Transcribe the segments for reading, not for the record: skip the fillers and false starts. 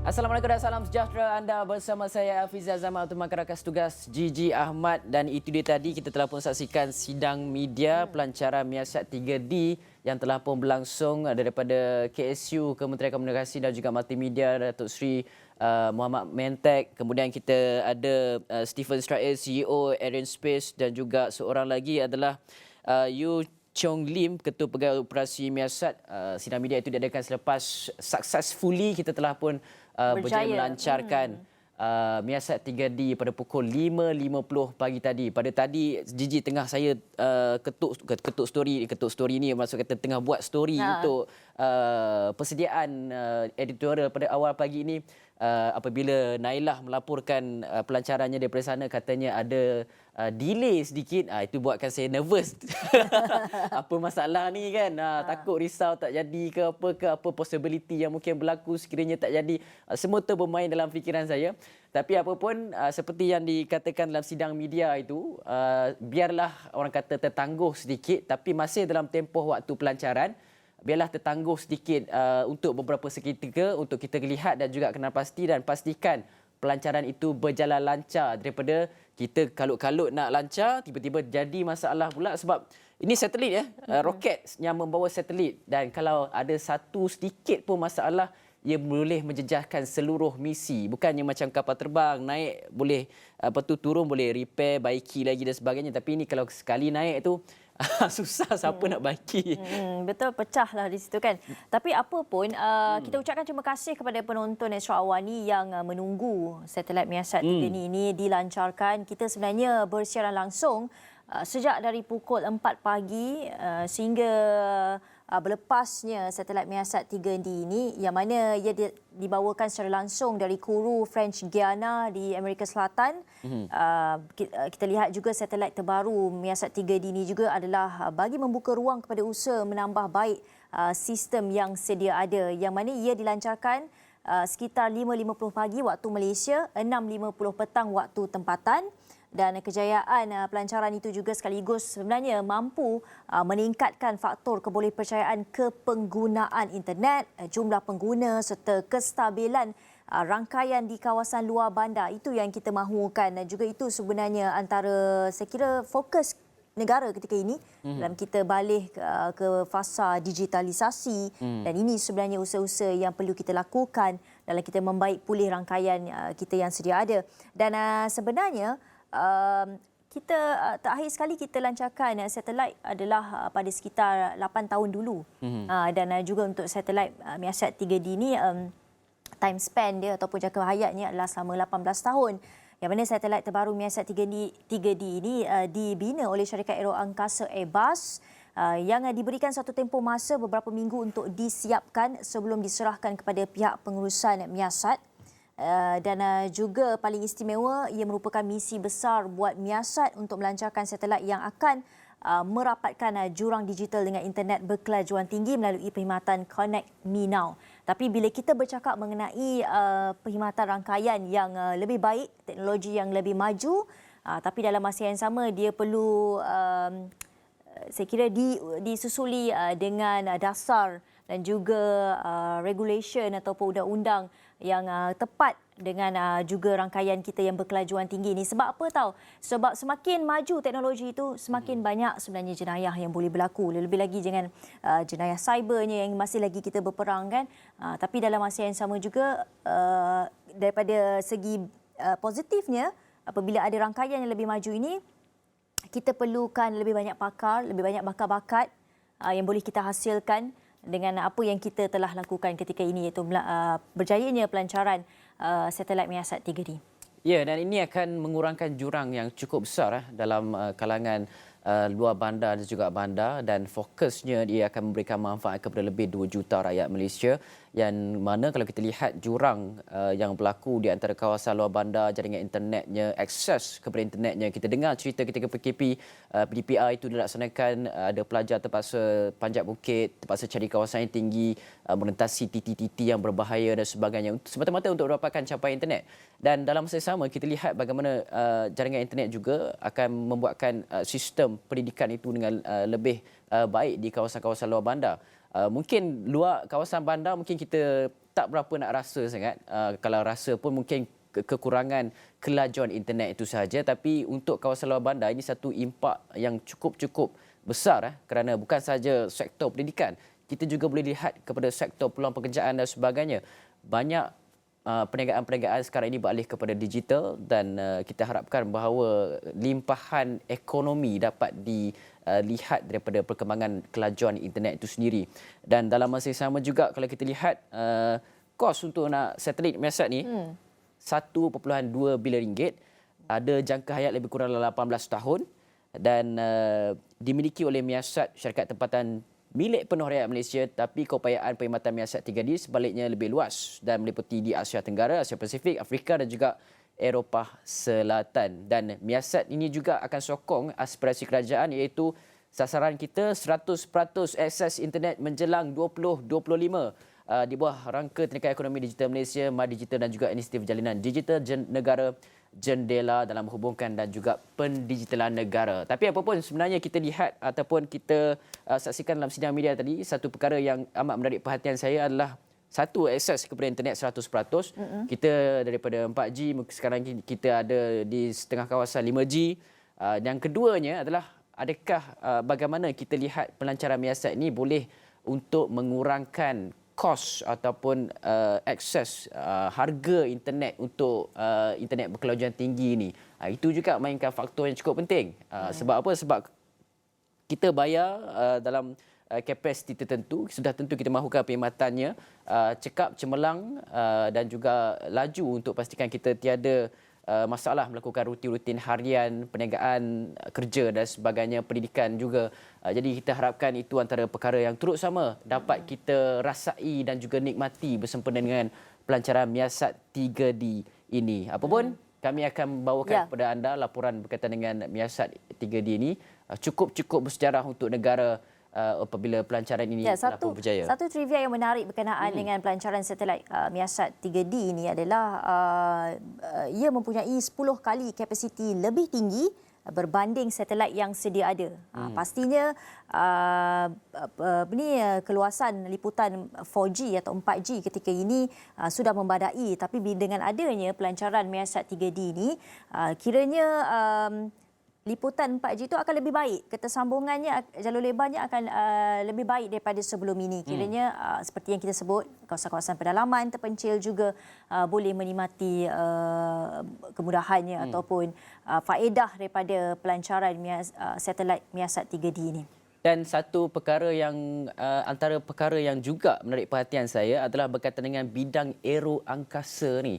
Assalamualaikum dan salam sejahtera anda bersama saya Afizah Zaman untuk Rakas Tugas Gigi Ahmad, dan itu dia tadi kita telah pun saksikan sidang media pelancaran Miasat 3D yang telah pun berlangsung daripada KSU, Kementerian Komunikasi dan juga Multimedia, Datuk Seri Muhammad Mentek. Kemudian kita ada Stephen Israel, CEO Arian Space, dan juga seorang lagi adalah Yu Chong Lim, Ketua Pegawai Operasi Miasat. Sidang media itu diadakan selepas successfully kita telah pun berjaya melancarkan Miasat 3D pada pukul 5.50 pagi tadi. Pada tadi Gigi tengah saya ketuk story ni, maksud kata tengah buat story untuk persediaan editorial pada awal pagi ini. Apabila Nailah melaporkan pelancarannya daripada sana, katanya ada delay sedikit. Itu buatkan saya nervous. Apa masalah ni kan? Takut risau tak jadi apa possibility yang mungkin berlaku sekiranya tak jadi. Semua tu bermain dalam fikiran saya. Tapi apa pun, seperti yang dikatakan dalam sidang media itu, biarlah orang kata tertangguh sedikit, tapi masih dalam tempoh waktu pelancaran. Biarlah tertangguh sedikit untuk beberapa seketika untuk kita lihat dan juga kenal pasti dan pastikan pelancaran itu berjalan lancar, daripada kita kalut-kalut nak lancar tiba-tiba jadi masalah pula, sebab ini satelit roket yang membawa satelit, dan kalau ada satu sedikit pun masalah ia boleh menjejaskan seluruh misi. Bukannya macam kapal terbang, naik boleh turun boleh repair, baiki lagi dan sebagainya, tapi ini kalau sekali naik tu susah siapa nak baiki. Betul, pecahlah di situ kan. Tapi apa pun, kita ucapkan terima kasih kepada penonton Astro Awani yang menunggu satelit Miasat 3 ini dilancarkan. Kita sebenarnya bersiaran langsung sejak dari pukul 4 pagi sehingga berlepasnya satelit Miasat 3D ini, yang mana ia dibawakan secara langsung dari Kourou, French Guiana di Amerika Selatan. Kita lihat juga satelit terbaru Miasat 3D ini juga adalah bagi membuka ruang kepada usaha menambah baik sistem yang sedia ada, yang mana ia dilancarkan sekitar 5.50 pagi waktu Malaysia, 6.50 petang waktu tempatan. Dan kejayaan pelancaran itu juga sekaligus sebenarnya mampu meningkatkan faktor kebolehpercayaan kepenggunaan internet, jumlah pengguna serta kestabilan rangkaian di kawasan luar bandar. Itu yang kita mahukan, dan juga itu sebenarnya antara, saya kira, fokus negara ketika ini dalam kita balik ke fasa digitalisasi. Dan ini sebenarnya usaha-usaha yang perlu kita lakukan dalam kita membaik pulih rangkaian kita yang sedia ada. Dan sebenarnya kita terakhir sekali kita lancarkan satelit adalah pada sekitar 8 tahun dulu. Dan juga untuk satelit Miasat 3D ini time span dia ataupun jangka hayatnya adalah selama 18 tahun. Yang mana satelit terbaru Miasat 3D ini dibina oleh syarikat aeroangkasa Airbus yang diberikan satu tempoh masa beberapa minggu untuk disiapkan sebelum diserahkan kepada pihak pengurusan Miasat. Dan juga paling istimewa, ia merupakan misi besar buat Miasat untuk melancarkan satelit yang akan merapatkan jurang digital dengan internet berkelajuan tinggi melalui perkhidmatan Connect Me Now. Tapi bila kita bercakap mengenai perkhidmatan rangkaian yang lebih baik, teknologi yang lebih maju, tapi dalam masa yang sama dia perlu saya kira disusuli dengan dasar dan juga regulation ataupun undang-undang yang tepat dengan juga rangkaian kita yang berkelajuan tinggi ini. Sebab apa tahu? Sebab semakin maju teknologi itu, semakin banyak sebenarnya jenayah yang boleh berlaku. Lebih lagi dengan jenayah cybernya yang masih lagi kita berperang kan. Tapi dalam masa yang sama juga daripada segi positifnya, apabila ada rangkaian yang lebih maju ini, kita perlukan lebih banyak pakar, lebih banyak bakat-bakat yang boleh kita hasilkan dengan apa yang kita telah lakukan ketika ini, iaitu berjayanya pelancaran satelit Miasat 3D. Ya, dan ini akan mengurangkan jurang yang cukup besar dalam kalangan luar bandar dan juga bandar, dan fokusnya dia akan memberikan manfaat kepada lebih 2 juta rakyat Malaysia, yang mana kalau kita lihat jurang yang berlaku di antara kawasan luar bandar, jaringan internetnya, akses kepada internetnya. Kita dengar cerita ketika PKP PDPI itu dilaksanakan, ada pelajar terpaksa panjat bukit, terpaksa cari kawasan yang tinggi, melintasi titik-titik yang berbahaya dan sebagainya, semata-mata untuk dapatkan capaian internet. Dan dalam masa sama kita lihat bagaimana jaringan internet juga akan membuatkan sistem pendidikan itu dengan lebih baik di kawasan-kawasan luar bandar. Mungkin luar kawasan bandar mungkin kita tak berapa nak rasa sangat. Kalau rasa pun mungkin kekurangan kelajuan internet itu sahaja, tapi untuk kawasan luar bandar ini satu impak yang cukup besar kerana bukan sahaja sektor pendidikan, kita juga boleh lihat kepada sektor peluang pekerjaan dan sebagainya. Banyak perniagaan-perniagaan sekarang ini beralih kepada digital dan kita harapkan bahawa limpahan ekonomi dapat dilihat daripada perkembangan kelajuan internet itu sendiri. Dan dalam masa yang sama juga kalau kita lihat kos untuk nak satelit Miasat ni 1.2 bilion ringgit, ada jangka hayat lebih kurang 18 tahun dan dimiliki oleh Miasat, syarikat tempatan milik penuh rakyat Malaysia, tapi keupayaan perkhidmatan Miasat 3D sebaliknya lebih luas dan meliputi di Asia Tenggara, Asia Pasifik, Afrika dan juga Eropah Selatan. Dan Miasat ini juga akan sokong aspirasi kerajaan iaitu sasaran kita 100% akses internet menjelang 2025 di bawah rangka Tengah Ekonomi Digital Malaysia, MyDigital dan juga inisiatif jalinan digital negara jendela dalam menghubungkan dan juga pendigitalan negara. Tapi apapun sebenarnya kita lihat ataupun kita saksikan dalam sidang media tadi, satu perkara yang amat menarik perhatian saya adalah satu, akses kepada internet 100%. Kita daripada 4G sekarang kita ada di setengah kawasan 5G. Yang keduanya adalah adakah bagaimana kita lihat pelancaran Miasat ini boleh untuk mengurangkan kos ataupun akses harga internet untuk internet berkelajuan tinggi ini. Itu juga mainkan faktor yang cukup penting. Sebab apa? Sebab kita bayar dalam kapasiti tertentu, sudah tentu kita mahukan perkhidmatannya cekap, cemerlang dan juga laju untuk pastikan kita tiada masalah melakukan rutin-rutin harian, perniagaan, kerja dan sebagainya, pendidikan juga. Jadi kita harapkan itu antara perkara yang turut sama dapat kita rasai dan juga nikmati bersempena dengan pelancaran Miasat 3D ini. Apapun, kami akan bawakan kepada anda laporan berkaitan dengan Miasat 3D ini. Cukup bersejarah untuk negara apabila pelancaran ini telah pun berjaya. Satu trivia yang menarik berkenaan dengan pelancaran satelit Miasat 3D ini adalah ia mempunyai 10 kali kapasiti lebih tinggi berbanding satelit yang sedia ada. Pastinya keluasan liputan 4G atau 4G ketika ini sudah membadai, tapi dengan adanya pelancaran Miasat 3D ini kiranya liputan 4G itu akan lebih baik. Ketersambungannya, jalur lebarnya akan lebih baik daripada sebelum ini. Kiranya seperti yang kita sebut, kawasan-kawasan pedalaman terpencil juga boleh menikmati kemudahannya ataupun faedah daripada pelancaran satelit Miasat 3D ini. Dan satu perkara yang antara perkara yang juga menarik perhatian saya adalah berkaitan dengan bidang aero angkasa ni.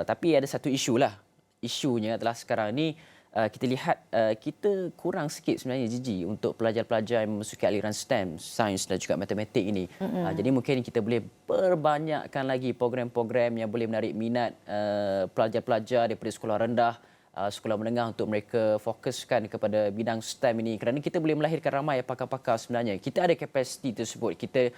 Tapi ada satu isu lah. Isunya adalah sekarang ni kita lihat kita kurang sikit sebenarnya Gigi untuk pelajar-pelajar yang memasuki aliran STEM, sains dan juga matematik ini. Jadi mungkin kita boleh perbanyakkan lagi program-program yang boleh menarik minat pelajar-pelajar daripada sekolah rendah, sekolah menengah untuk mereka fokuskan kepada bidang STEM ini, kerana kita boleh melahirkan ramai pakar-pakar sebenarnya. Kita ada kapasiti tersebut. Kita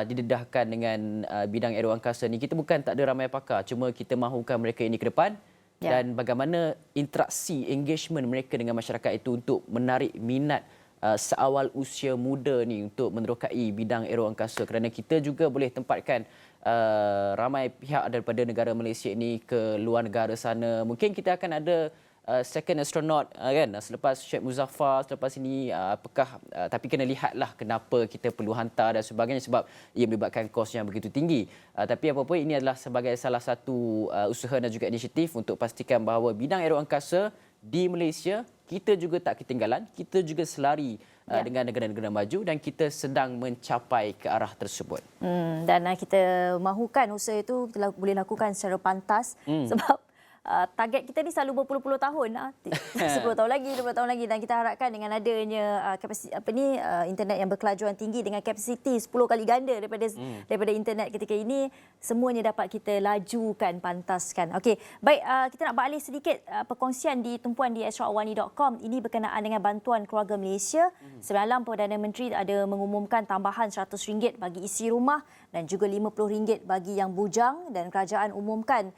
didedahkan dengan bidang aero angkasa ini. Kita bukan tak ada ramai pakar, cuma kita mahukan mereka ini ke depan. Dan bagaimana interaksi, engagement mereka dengan masyarakat itu untuk menarik minat seawal usia muda ni untuk menerokai bidang aero angkasa, kerana kita juga boleh tempatkan ramai pihak daripada negara Malaysia ini ke luar negara sana. Mungkin kita akan ada second astronaut kan selepas Sheikh Muzaffar selepas ini, apakah tapi kena lihatlah kenapa kita perlu hantar dan sebagainya, sebab ia melibatkan kos yang begitu tinggi. Tapi apa pun ini adalah sebagai salah satu usaha dan juga inisiatif untuk pastikan bahawa bidang aero angkasa di Malaysia kita juga tak ketinggalan, kita juga selari dengan negara-negara maju dan kita sedang mencapai ke arah tersebut. Dan kita mahukan usaha itu kita boleh lakukan secara pantas sebab target kita ni selalu berpuluh-puluh tahun, 10 tahun lagi, 20 tahun lagi, dan kita harapkan dengan adanya kapasiti internet yang berkelajuan tinggi dengan kapasiti 10 kali ganda daripada internet ketika ini, semuanya dapat kita lajukan, pantaskan. Okey, baik, kita nak beralih sedikit perkongsian di tumpuan di asraawani.com. Ini berkenaan dengan bantuan keluarga Malaysia. Semalam Perdana Menteri ada mengumumkan tambahan RM100 bagi isi rumah dan juga RM50 bagi yang bujang, dan kerajaan umumkan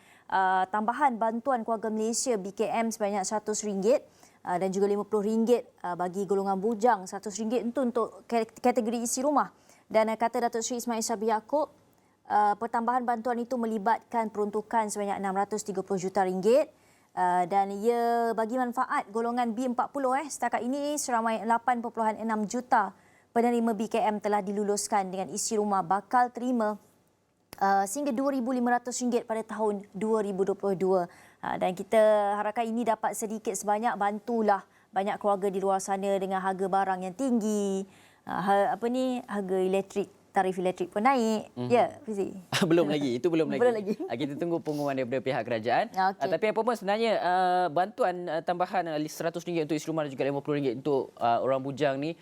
tambahan bantuan keluarga Malaysia BKM sebanyak RM100 dan juga RM50 bagi golongan bujang, RM100 itu untuk kategori isi rumah. Dan kata Datuk Seri Ismail Sabri Yaakob, pertambahan bantuan itu melibatkan peruntukan sebanyak 630 juta ringgit. Dan ia bagi manfaat golongan B40. Setakat ini seramai 8.6 juta penerima BKM telah diluluskan dengan isi rumah bakal terima sehingga RM2,500 pada tahun 2022. Dan kita harapkan ini dapat sedikit sebanyak bantulah banyak keluarga di luar sana dengan harga barang yang tinggi. Harga elektrik, tarif elektrik pun naik. Ya, Fizi. Belum lagi, itu belum lagi. Belum lagi. Kita tunggu pengumuman daripada pihak kerajaan. Okey. Tapi apa pun sebenarnya bantuan tambahan RM100 untuk isi rumah dan juga RM50 untuk orang bujang ni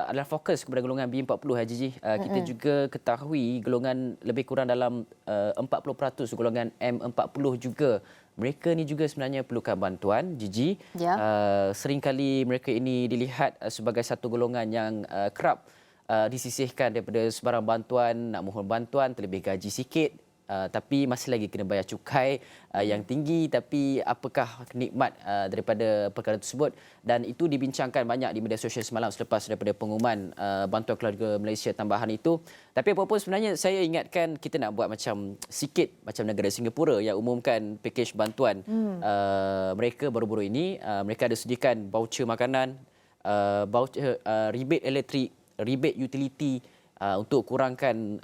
adalah fokus kepada golongan B40 Haji. Kita juga ketahui golongan lebih kurang dalam 40% golongan M40 juga. Mereka ni juga sebenarnya perlukan bantuan, Gigi. Ya. Seringkali mereka ini dilihat sebagai satu golongan yang kerap disisihkan daripada sebarang bantuan, nak mohon bantuan, terlebih gaji sikit. Tapi masih lagi kena bayar cukai yang tinggi. Tapi apakah nikmat daripada perkara tersebut? Dan itu dibincangkan banyak di media sosial semalam selepas daripada pengumuman bantuan keluarga Malaysia tambahan itu. Tapi apapun sebenarnya saya ingatkan kita nak buat macam sikit macam negara Singapura yang umumkan pakej bantuan mereka baru-baru ini. Mereka ada sediakan voucher makanan, voucher rebate elektrik, rebate utility, untuk kurangkan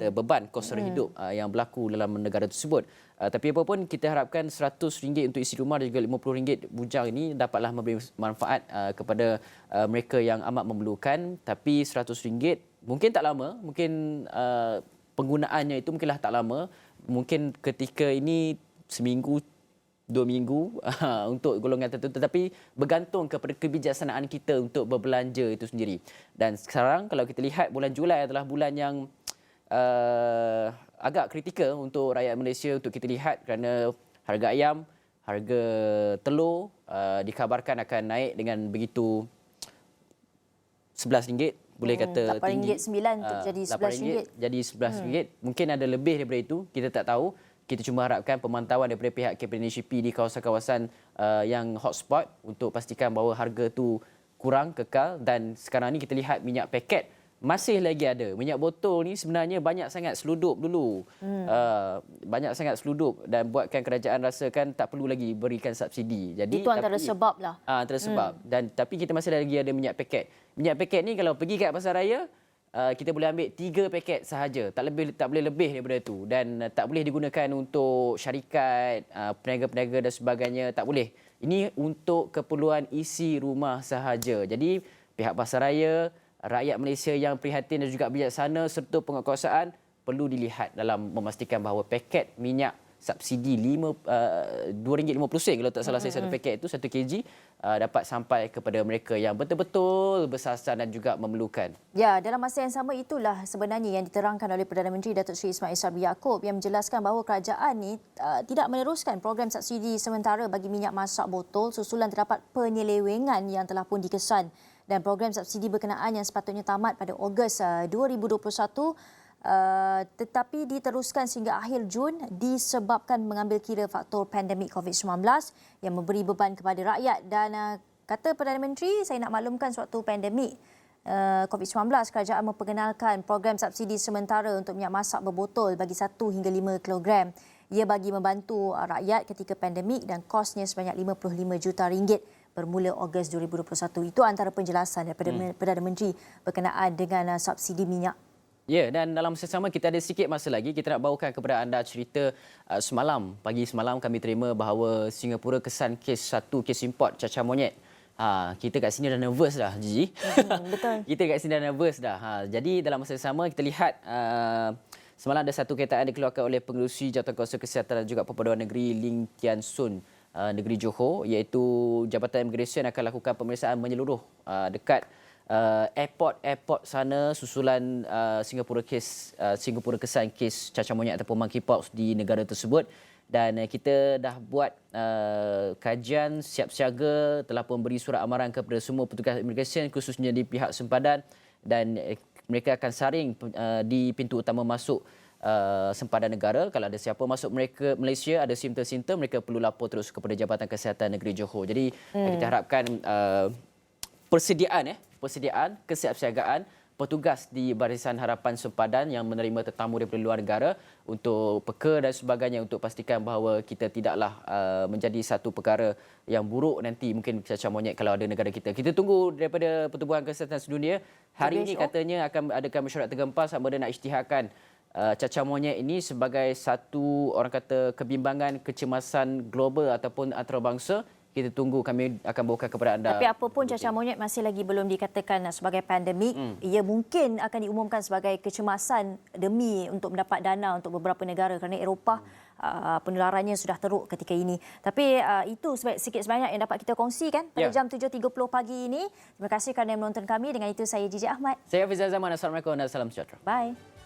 beban kos hidup yang berlaku dalam negara tersebut. Tapi apa pun kita harapkan RM100 untuk isi rumah dan juga RM50 bujang ini dapatlah memberi manfaat kepada mereka yang amat memerlukan. Tapi RM100 mungkin tak lama, mungkin penggunaannya itu mungkinlah tak lama. Mungkin ketika ini seminggu 2 minggu untuk golongan tertentu, tetapi bergantung kepada kebijaksanaan kita untuk berbelanja itu sendiri. Dan sekarang kalau kita lihat bulan Julai adalah bulan yang agak kritikal untuk rakyat Malaysia untuk kita lihat kerana harga ayam, harga telur dikabarkan akan naik dengan begitu RM11, boleh kata tinggi. RM8.9 jadi RM11. Jadi RM11. Mungkin ada lebih daripada itu, kita tak tahu. Kita cuma harapkan pemantauan daripada pihak KPNSHP di kawasan-kawasan yang hotspot untuk pastikan bahawa harga tu kurang, kekal. Dan sekarang ni kita lihat minyak paket masih lagi ada. Minyak botol ni sebenarnya banyak sangat seludup dulu. Banyak sangat seludup dan buatkan kerajaan rasakan tak perlu lagi berikan subsidi. Jadi itu antara sebab lah. Antara sebab. Dan tapi kita masih lagi ada minyak paket. Minyak paket ni kalau pergi kat pasar raya, kita boleh ambil 3 paket sahaja. Tak boleh lebih daripada itu. Dan tak boleh digunakan untuk syarikat, peniaga-peniaga dan sebagainya. Tak boleh. Ini untuk keperluan isi rumah sahaja. Jadi pihak pasaraya, rakyat Malaysia yang prihatin dan juga bijaksana serta penguatkuasaan perlu dilihat dalam memastikan bahawa paket minyak subsidi RM2.50 kalau tak salah saya, satu paket itu 1 kg dapat sampai kepada mereka yang betul-betul bersasar dan juga memerlukan. Ya, dalam masa yang sama itulah sebenarnya yang diterangkan oleh Perdana Menteri Datuk Seri Ismail Sabri Yaakob yang menjelaskan bahawa kerajaan ni tidak meneruskan program subsidi sementara bagi minyak masak botol susulan terdapat penyelewengan yang telah pun dikesan, dan program subsidi berkenaan yang sepatutnya tamat pada Ogos 2021 tetapi diteruskan sehingga akhir Jun disebabkan mengambil kira faktor pandemik COVID-19 yang memberi beban kepada rakyat. Dan kata Perdana Menteri, saya nak maklumkan suatu pandemik COVID-19, kerajaan memperkenalkan program subsidi sementara untuk minyak masak berbotol bagi 1 hingga 5 kilogram. Ia bagi membantu rakyat ketika pandemik dan kosnya sebanyak RM55 juta bermula Ogos 2021. Itu antara penjelasan daripada Perdana Menteri berkenaan dengan subsidi minyak. Ya, dan dalam masa sama kita ada sikit masa lagi. Kita nak bawakan kepada anda cerita pagi semalam kami terima bahawa Singapura kesan satu kes import cacar monyet. Kita kat sini dah nervous dah, Gigi. Betul. Kita kat sini dah nervous dah. Jadi dalam masa sama kita lihat semalam ada satu kenyataan dikeluarkan oleh Pengerusi Jawatankuasa Kesihatan dan juga Perpaduan Negeri Lim Tian Sun, Negeri Johor, iaitu Jabatan Imigresen akan lakukan pemeriksaan menyeluruh dekat airport sana susulan Singapura kesan kes cacar monyet ataupun monkeypox di negara tersebut. Dan kita dah buat kajian siap siaga, telah pun beri surat amaran kepada semua petugas imigresen khususnya di pihak sempadan, dan mereka akan saring di pintu utama masuk sempadan negara. Kalau ada siapa masuk Malaysia ada simptom-simptom, mereka perlu lapor terus kepada Jabatan Kesihatan Negeri Johor. Jadi kita harapkan persediaan, kesiapsiagaan petugas di Barisan Harapan Sempadan yang menerima tetamu daripada luar negara untuk peka dan sebagainya untuk pastikan bahawa kita tidaklah menjadi satu perkara yang buruk nanti mungkin cacar monyet kalau ada negara kita. Kita tunggu daripada Pertubuhan Kesihatan Sedunia. Hari ini katanya akan adakan mesyuarat tergempar sama ada nak isytiharkan cacar monyet ini sebagai satu orang kata kebimbangan kecemasan global ataupun antarabangsa. Kita tunggu, kami akan bawakan kepada anda. Tapi apapun cacar monyet masih lagi belum dikatakan sebagai pandemik. Ia mungkin akan diumumkan sebagai kecemasan demi untuk mendapat dana untuk beberapa negara kerana Eropah penularannya sudah teruk ketika ini. Tapi itu sikit sebanyak yang dapat kita kongsikan pada jam 7.30 pagi ini. Terima kasih kerana menonton kami. Dengan itu saya Gigi Ahmad. Saya Hafizah Zaman. Assalamualaikum dan salam sejahtera. Bye.